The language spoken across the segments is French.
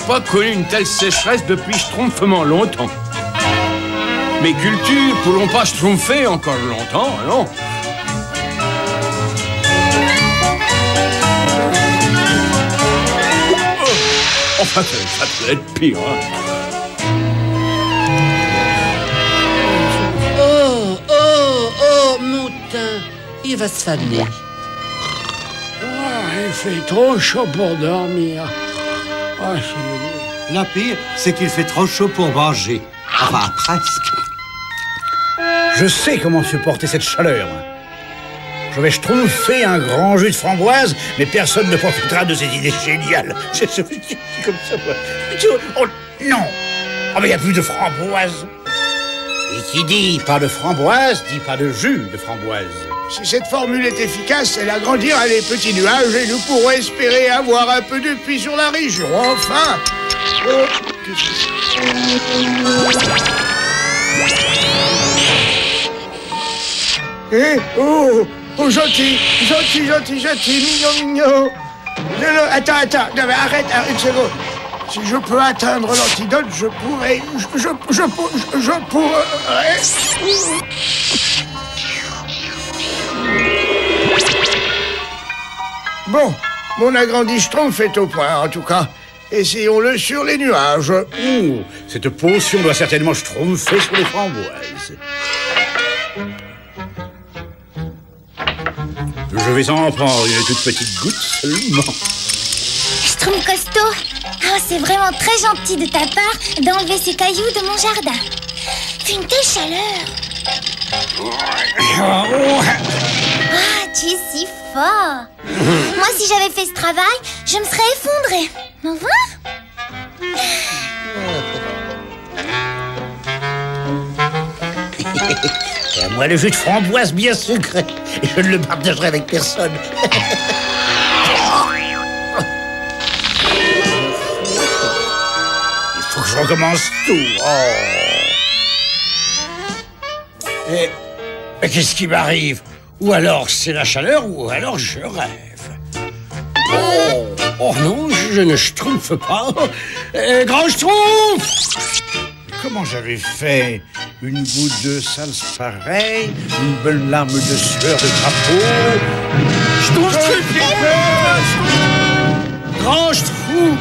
pas connu une telle sécheresse depuis schtroumpfement longtemps. Mes cultures pourront pas schtroumpfer encore longtemps, non? Enfin, ça peut être pire, hein. Oh, Moutin, il va se faner. Il fait trop chaud pour dormir. La pire, c'est qu'il fait trop chaud pour manger. Enfin, presque. Je sais comment supporter cette chaleur. Je vais schtroumpfer un grand jus de framboise, mais personne ne profitera de cette idée géniale. C'est comme ça. Oh, non. Oh, mais il n'y a plus de framboise. Et qui dit pas de framboise, dit pas de jus de framboise. Si cette formule est efficace, elle agrandira les petits nuages et nous pourrons espérer avoir un peu de pluie sur la région. Enfin. Oh, gentil, mignon. Attends, non, mais arrête, une seconde. Si je peux atteindre l'antidote, je pourrais... Je pourrais... Bon, mon agrandi schtroumpf est au point, en tout cas. Essayons-le sur les nuages. Cette potion doit certainement schtroumpfer sur les framboises. Je vais en prendre une toute petite goutte seulement. Schtroumpf costaud, c'est vraiment très gentil de ta part d'enlever ces cailloux de mon jardin. Fait une telle chaleur. Tu es si fort. Moi, si j'avais fait ce travail, je me serais effondrée. Au revoir. Et à moi le jus de framboise bien sucré. Et je ne le partagerai avec personne. Il faut que je recommence tout. Mais qu'est-ce qui m'arrive? Ou alors c'est la chaleur, ou alors je rêve. Oh non, je ne schtroumpfe pas. Grand schtroumpf! Comment j'avais fait une goutte de salse pareille, une bonne larme de sueur de crapaud? Grand schtroumpf!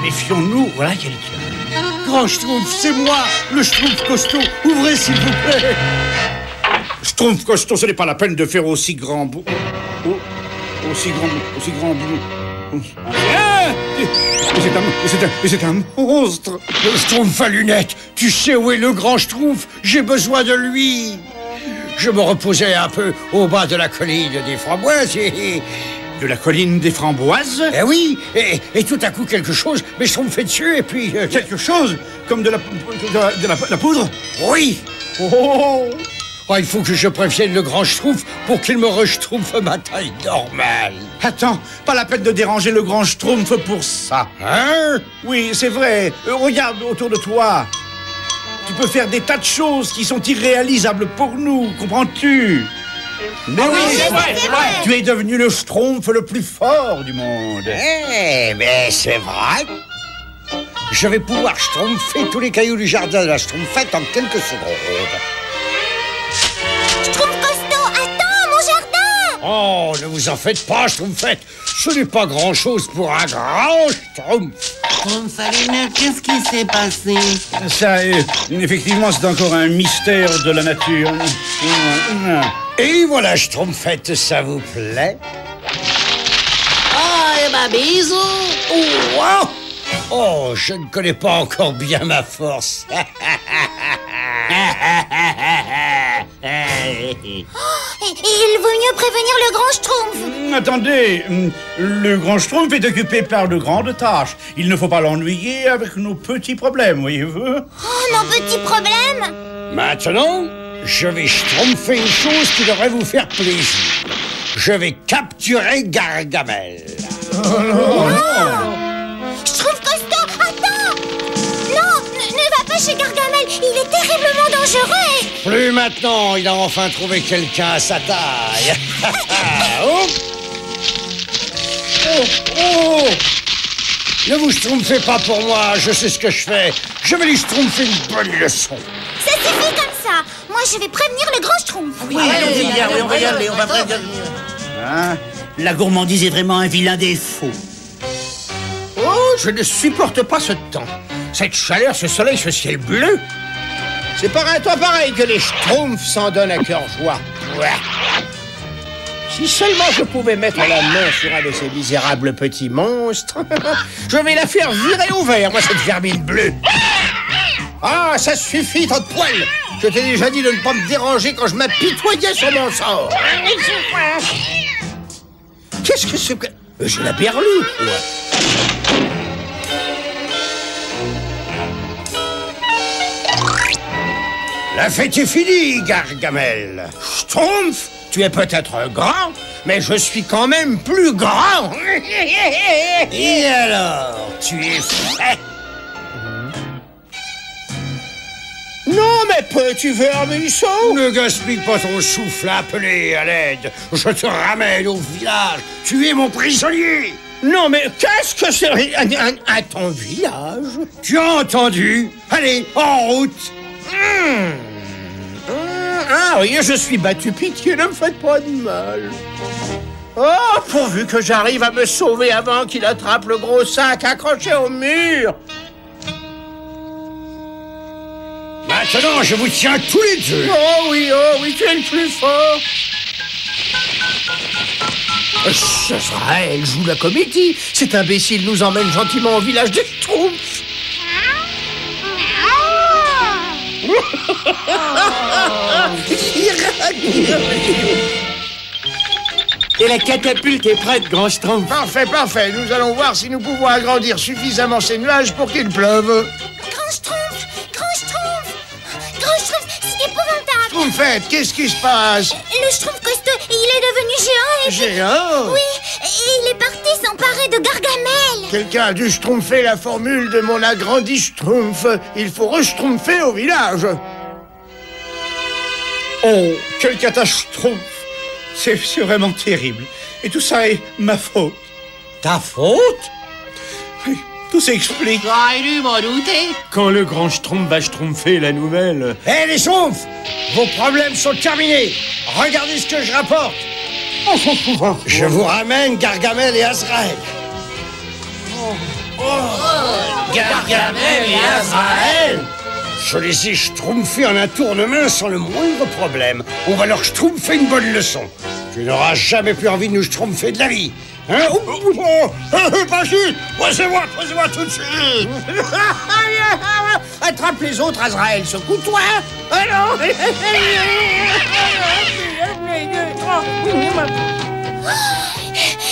Méfions-nous, voilà quelqu'un. Grand schtroumpf, c'est moi, le schtroumpf costaud. Ouvrez s'il vous plaît. Schtroumpf costaud, ce n'est pas la peine de faire aussi grand bout. Aussi grand bout. C'est un monstre. Le schtroumpf à lunettes. Tu sais où est le grand schtroumpf? J'ai besoin de lui. Je me reposais un peu au bas de la colline des framboises et... De la colline des framboises? Eh oui, et tout à coup quelque chose m'est schtroumpfé dessus et puis... Quelque chose? Comme de la poudre? Oui. Il faut que je prévienne le grand schtroumpf pour qu'il me reschtroumpfe ma taille normale. Attends, pas la peine de déranger le grand schtroumpf pour ça. Hein? Oui, c'est vrai. Regarde autour de toi. Tu peux faire des tas de choses qui sont irréalisables pour nous, comprends-tu? Mais oui, c'est vrai. Tu es devenu le schtroumpf le plus fort du monde. Mais c'est vrai. Je vais pouvoir schtroumpfer tous les cailloux du jardin de la schtroumpfette en quelques secondes. Schtroumpf costaud, attends, mon jardin! Oh, ne vous en faites pas, schtroumpfette. Ce n'est pas grand-chose pour un grand schtroumpf. Schtroumpf à lunettes, qu'est-ce qui s'est passé? Ça, effectivement, c'est encore un mystère de la nature. Et voilà, schtroumpfette, ça vous plaît? Bisous! Oh, je ne connais pas encore bien ma force. Il vaut mieux prévenir le grand schtroumpf. Attendez, le grand schtroumpf est occupé par de grandes tâches. Il ne faut pas l'ennuyer avec nos petits problèmes, voyez-vous. Nos petits problèmes? Maintenant, je vais schtroumpfer une chose qui devrait vous faire plaisir. Je vais capturer Gargamel. Schtroumpf costaud, attends! Non, ne va pas chez Gargamel, il est terriblement dangereux. Plus maintenant, il a enfin trouvé quelqu'un à sa taille. Ne vous schtroumpfez pas pour moi, je sais ce que je fais. Je vais lui schtroumpfer une bonne leçon. Ça suffit comme ça. Moi, je vais prévenir le grand Schtroumpf. Oui, on va y aller, on va prévenir. Hein? La gourmandise est vraiment un vilain défaut. Oh, je ne supporte pas ce temps. Cette chaleur, ce soleil, ce ciel bleu. C'est par un temps pareil que les Schtroumpfs s'en donnent à cœur joie. Ouais. Si seulement je pouvais mettre la main sur un de ces misérables petits monstres, je vais la faire virer au vert, moi, cette vermine bleue. Ah, ça suffit, tant de poils. Je t'ai déjà dit de ne pas me déranger quand je m'apitoyais sur mon sort. Qu'est-ce que c'est que... J'ai la berlue, quoi. La fête est finie, Gargamel. Schtroumpf, tu es peut-être grand, mais je suis quand même plus grand. Et alors, tu es fait? Non, mais petit vermisseau! Ne gaspille pas ton souffle à appeler à l'aide. Je te ramène au village. Tu es mon prisonnier. Non, mais qu'est-ce que c'est à ton village? Tu as entendu? Allez, en route. Ah oui, je suis battu, pitié, ne me faites pas de mal. Oh, pourvu que j'arrive à me sauver avant qu'il attrape le gros sac accroché au mur. Maintenant, je vous tiens tous les deux. Oh oui, tu es le plus fort. Azraël joue la comédie. Cet imbécile nous emmène gentiment au village des Schtroumpfs. Et la catapulte est prête, grand Schtroumpf. Parfait, parfait. Nous allons voir si nous pouvons agrandir suffisamment ces nuages pour qu'il pleuve. Grand Schtroumpf, c'est épouvantable. Schtroumpfette, qu'est-ce qui se passe? Le Schtroumpf costaud, il est devenu géant et... Géant? Oui, et il est parti s'emparer de Gargamel. Quelqu'un a dû schtroumpfer la formule de mon agrandi Schtroumpf. Il faut re-schtroumpfer au village. Oh, quel catastrophe! C'est vraiment terrible. Et tout ça est ma faute. Ta faute? Oui, tout s'explique. J'aurais dû m'en douter. Quand le grand Schtroumpf va schtroumpfer la nouvelle... Hé, les Schtroumpfs, vos problèmes sont terminés. Regardez ce que je rapporte. Je vous ramène Gargamel et Azraël. Gargamel et Azraël. Je les ai schtroumpfés en un tournement sans le moindre problème. On va leur schtroumpfer une bonne leçon. Tu n'auras jamais plus envie de nous schtroumpfer de la vie. Hein? Pas juste. Posez-moi tout de suite. Attrape les autres, Azraël, secoue-toi. Alors.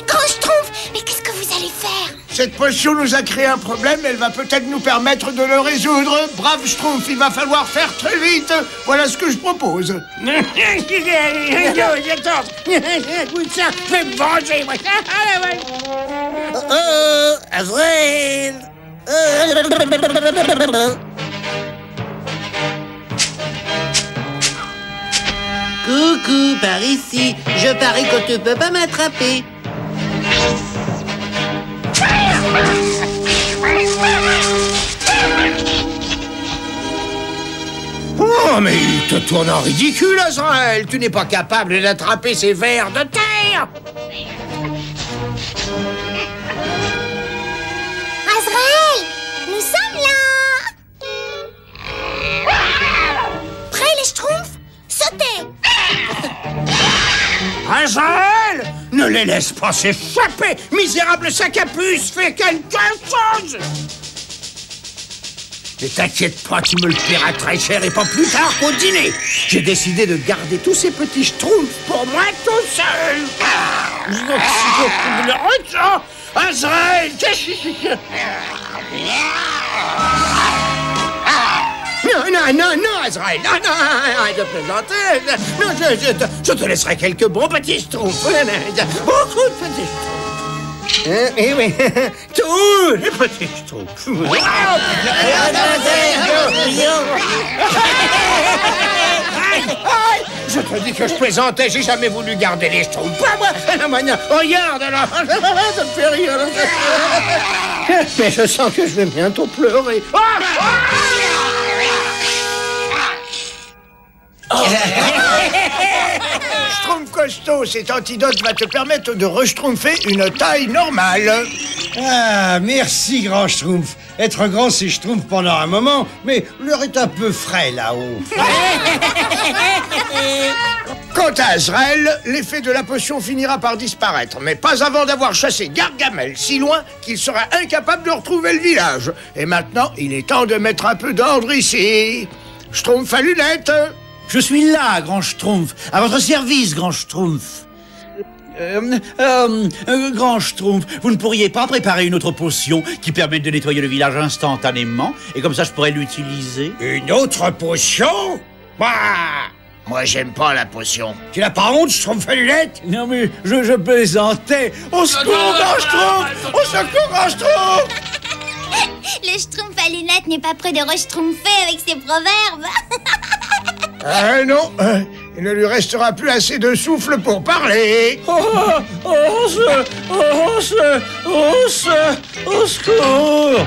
Grand Schtroumpf, mais qu'est-ce que vous allez faire? Cette potion nous a créé un problème, elle va peut-être nous permettre de le résoudre. Brave Schtroumpf, il va falloir faire très vite. Voilà ce que je propose. Je vais me venger, moi. Azraël. Coucou, par ici. Je parie que tu peux pas m'attraper. Oh, mais il te tourne en ridicule, Azraël. Tu n'es pas capable d'attraper ces vers de terre. Azraël, nous sommes là. Prêts les Schtroumpfs? Sautez. Azraël, ne les laisse pas s'échapper. Misérable sac à puce, fais quelque chose. Ne t'inquiète pas, tu me le paieras très cher et pas plus tard qu'au dîner. J'ai décidé de garder tous ces petits Schtroumpfs pour moi tout seul. Azraël, non, Azraël, non, arrête de plaisanter. Non, je te laisserai quelques bons petits Schtroumpfs. Beaucoup de petits Schtroumpfs. Eh oui, tous les petits Schtroumpfs. Je te dis que je plaisantais, j'ai jamais voulu garder les schtroumpfs. Pas moi. Regarde alors. Ça me fait rire. Mais je sens que je vais bientôt pleurer. Schtroumpf costaud, cet antidote va te permettre de reschtroumpfer une taille normale. Ah, merci, grand Schtroumpf. Être grand, c'est Schtroumpf pendant un moment, mais l'heure est un peu frais là-haut. Quant à Azrael, l'effet de la potion finira par disparaître, mais pas avant d'avoir chassé Gargamel si loin qu'il sera incapable de retrouver le village. Et maintenant, il est temps de mettre un peu d'ordre ici. Schtroumpf à lunettes. Je suis là, grand Schtroumpf. À votre service, grand Schtroumpf. Grand Schtroumpf, vous ne pourriez pas préparer une autre potion qui permette de nettoyer le village instantanément, et comme ça je pourrais l'utiliser? Une autre potion? Bah, Moi, j'aime pas la potion. tu n'as pas honte, Schtroumpf à lunettes? Non mais, je plaisantais. Au secours, grand Schtroumpf! Au secours, grand Schtroumpf! Le schtroumpf à lunettes n'est pas prêt de reschtroumpfer avec ses proverbes. Non, il ne lui restera plus assez de souffle pour parler. Au secours!